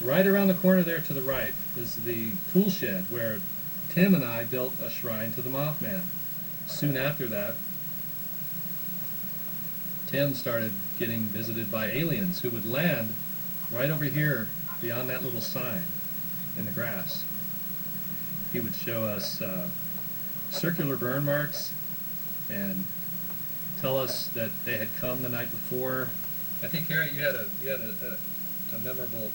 Right around the corner there to the right is the tool shed where Tim and I built a shrine to the Mothman. Soon after that, Tim started getting visited by aliens who would land right over here beyond that little sign in the grass. He would show us circular burn marks and tell us that they had come the night before. I think, Harriet, you had a memorable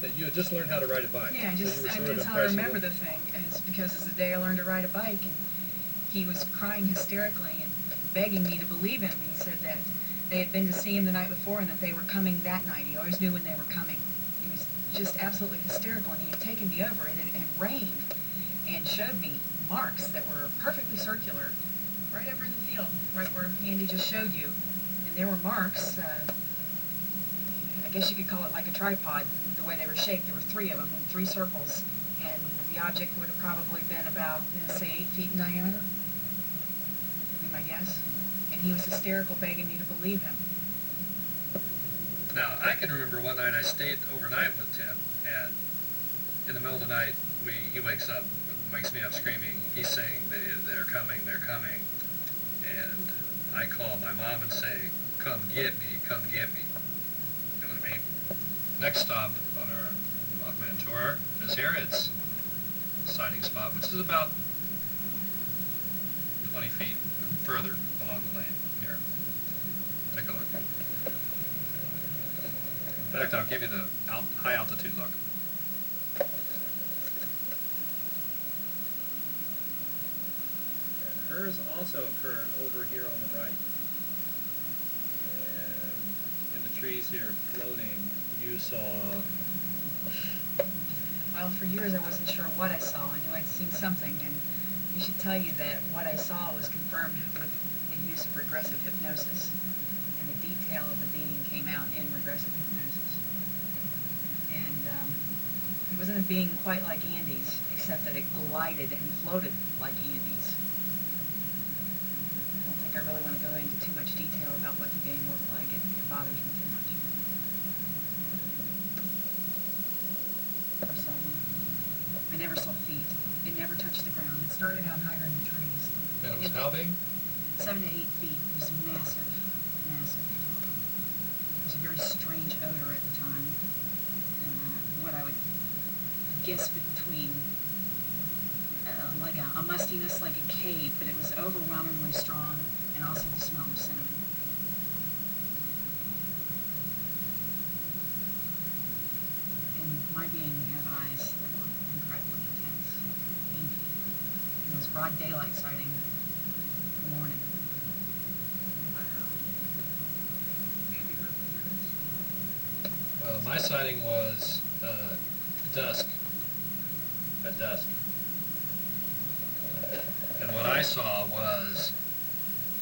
that you had just learned how to ride a bike. Yeah, so that's how I remember the thing, is because it's the day I learned to ride a bike, and he was crying hysterically and begging me to believe him. He said that they had been to see him the night before and that they were coming that night. He always knew when they were coming. He was just absolutely hysterical, and he had taken me over, and it had rained, and showed me marks that were perfectly circular, right over in the field, right where Andy just showed you. And there were marks, I guess you could call it like a tripod, the way they were shaped. There were 3 of them in 3 circles, and the object would have probably been about, say, 8 feet in diameter, would be my guess. And he was hysterical, begging me to believe him. Now, I can remember one night I stayed overnight with Tim, and in the middle of the night, he wakes me up screaming. He's saying they're coming, and I call my mom and say, come get me. You know what I mean? Next stop on our Mothman tour is Harriet's sighting spot, which is about 20 feet further along the lane here. Take a look. In fact, I'll give you the high altitude look. And hers also occurred over here on the right. And in the trees here floating, you saw... Well, for years I wasn't sure what I saw. I knew I'd seen something, and you should tell you that what I saw was confirmed with the use of regressive hypnosis, and the detail of the being came out in regressive hypnosis. And it wasn't a being quite like Andy's, except that it glided and floated like Andy's. I don't think I really want to go into too much detail about what the being looked like. It bothers me too much. I never saw feet. It never touched the ground. It started out higher in the trees. And it was how big? 7 to 8 feet. It was massive. It was a very strange odor at the time. What I would guess between like a mustiness, like a cave, but it was overwhelmingly strong, and also the smell of cinnamon. And my being had eyes that were incredibly intense, painful. And it was broad daylight sighting in the morning. Wow. Andy, Well, my sighting was dusk. At dusk. And what I saw was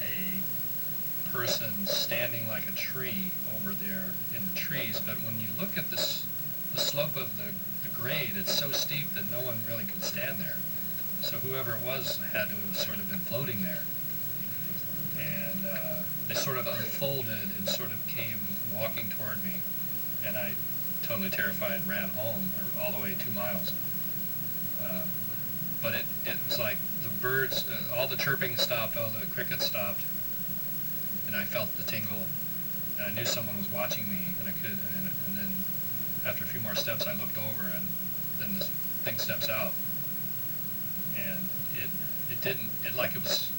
a person standing like a tree over there in the trees, but when you look at this, the slope of the grade, it's so steep that no one really could stand there. So whoever it was had to have sort of been floating there. And they sort of unfolded and sort of came walking toward me, and I, totally terrified, ran home, or all the way 2 miles. But it was like the birds, all the chirping stopped, all the crickets stopped, and I felt the tingle, and I knew someone was watching me, and and then after a few more steps I looked over, and then this thing steps out, and it was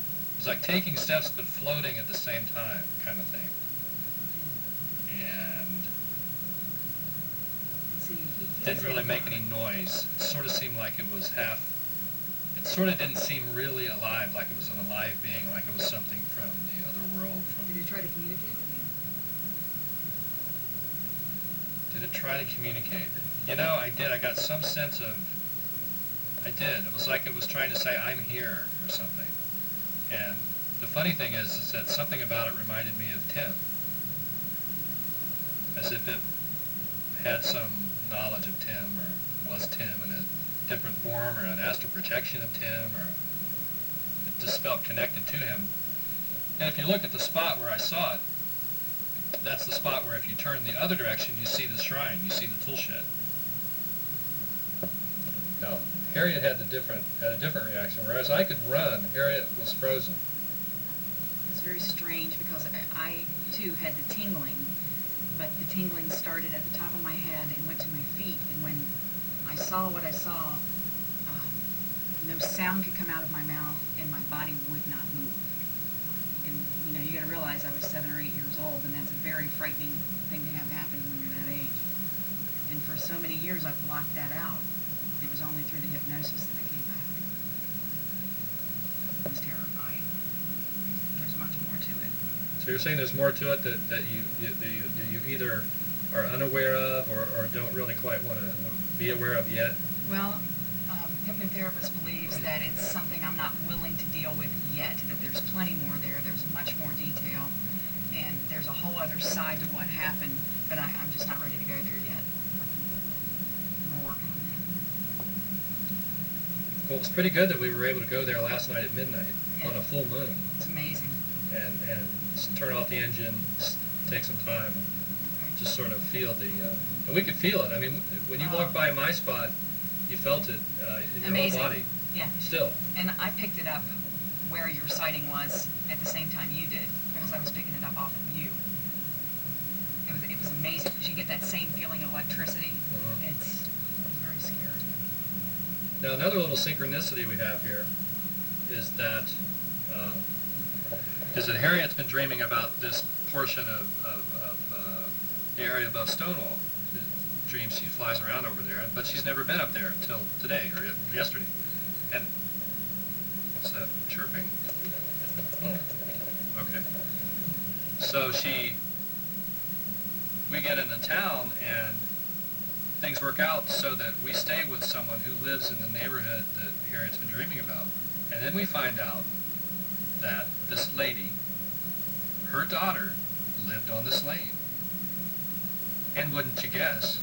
like taking steps but floating at the same time, kind of thing. And didn't really make any noise. It sort of seemed like it was it sort of didn't seem really alive, like it was an alive being, like it was something from the other world. Did it try to communicate with you? Did it try to communicate? You know, I did. I got some sense of, I did. It was like it was trying to say, I'm here, or something. And the funny thing is that something about it reminded me of Tim. As if it had some knowledge of Tim, or was Tim in a different form, or an astral projection of Tim, or it just felt connected to him. And if you look at the spot where I saw it, that's the spot where if you turn the other direction, you see the shrine, you see the tool shed. Now, Harriet had a different reaction, whereas I could run, Harriet was frozen. It's very strange because I too had the tingling, but the tingling started at the top of my head and went to my feet, and when I saw what I saw, no sound could come out of my mouth and my body would not move. And you know, you got to realize I was 7 or 8 years old, and that's a very frightening thing to have happen when you're that age. And for so many years I've blocked that out. It was only through the hypnosis that it came back. It was terrifying. There's much more to it. So you're saying there's more to it that you either are unaware of or don't really quite want to be aware of yet? Well, hypnotherapist believes that it's something I'm not willing to deal with yet, that there's plenty more there, there's much more detail, and there's a whole other side to what happened, but I'm just not ready to go there yet. We're working on that. Well, it's pretty good that we were able to go there last night at midnight Yeah. on a full moon. It's amazing. And turn off the engine, take some time, just sort of feel the, and we could feel it. I mean, when you walk by my spot, you felt it in your Amazing. whole body. Yeah. Still. And I picked it up where your sighting was at the same time you did, because I was picking it up off of you. It was amazing, because you get that same feeling of electricity. It's very scary. Now, another little synchronicity we have here is that Harriet's been dreaming about this portion of the area above Stonewall. She dreams she flies around over there, but she's never been up there until today or yesterday. And what's that chirping? Oh, okay. So we get into town and things work out so that we stay with someone who lives in the neighborhood that Harriet's been dreaming about. And then we find out that this lady, her daughter, lived on this lane. And wouldn't you guess,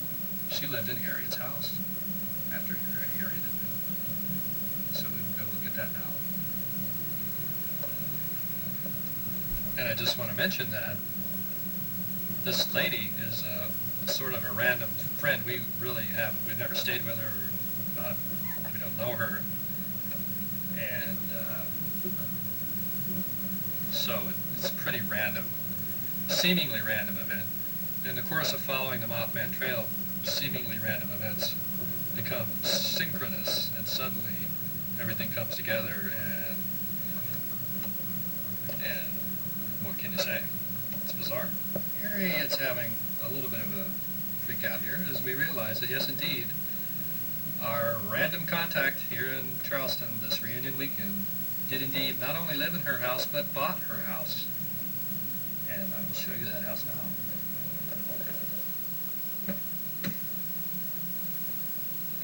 she lived in Harriet's house after Harriet had moved. So we will go look at that now. And I just want to mention that this lady is sort of a random friend. We've never stayed with her, we don't know her. And so it's a pretty random, seemingly random event. In the course of following the Mothman trail, seemingly random events become synchronous, and suddenly everything comes together, and what can you say? It's bizarre. Harriet's having a little bit of a freak out here as we realize that, yes, indeed, our random contact here in Charleston this reunion weekend did indeed not only live in her house, but bought her house. And I will show you that house now.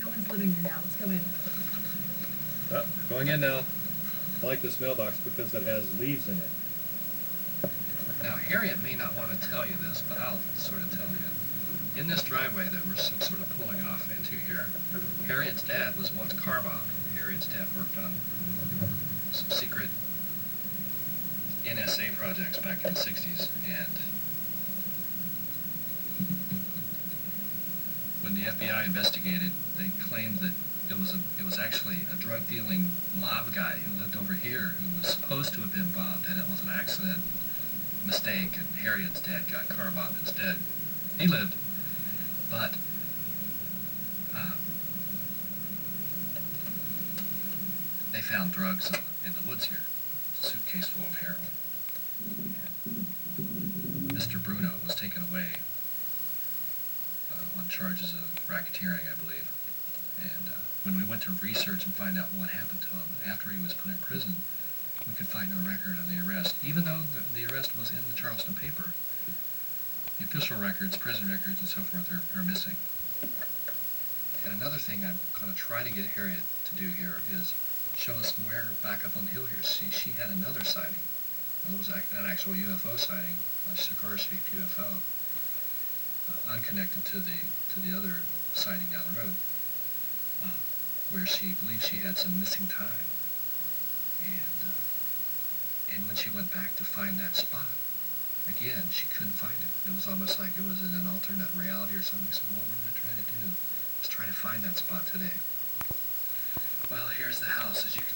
No one's living here now. Let's go in. Oh, going in now. I like this mailbox because it has leaves in it. Now, Harriet may not want to tell you this, but I'll sort of tell you. In this driveway that we're sort of pulling off into here, Harriet's dad was once car bombed. Harriet's dad worked on some secret NSA projects back in the 60s, and when the FBI investigated, they claimed that it was actually a drug-dealing mob guy who lived over here who was supposed to have been bombed, and it was an accident, mistake, and Harriet's dad got car bombed instead. He lived, but they found drugs in the woods here, a suitcase full of heroin. And Mr. Bruno was taken away on charges of racketeering, I believe. And when we went to research and find out what happened to him after he was put in prison, we could find no record of the arrest, even though the arrest was in the Charleston paper. The official records, prison records, and so forth are missing. And another thing I'm going to try to get Harriet to do here is show us where, back up on the hill here, she had another sighting. It was an actual UFO sighting, a cigar-shaped UFO, unconnected to the other sighting down the road, where she believed she had some missing time. And when she went back to find that spot, again, she couldn't find it. It was almost like it was in an alternate reality or something. So what we're going to try to do is try to find that spot today. Well, here's the house, as you can see.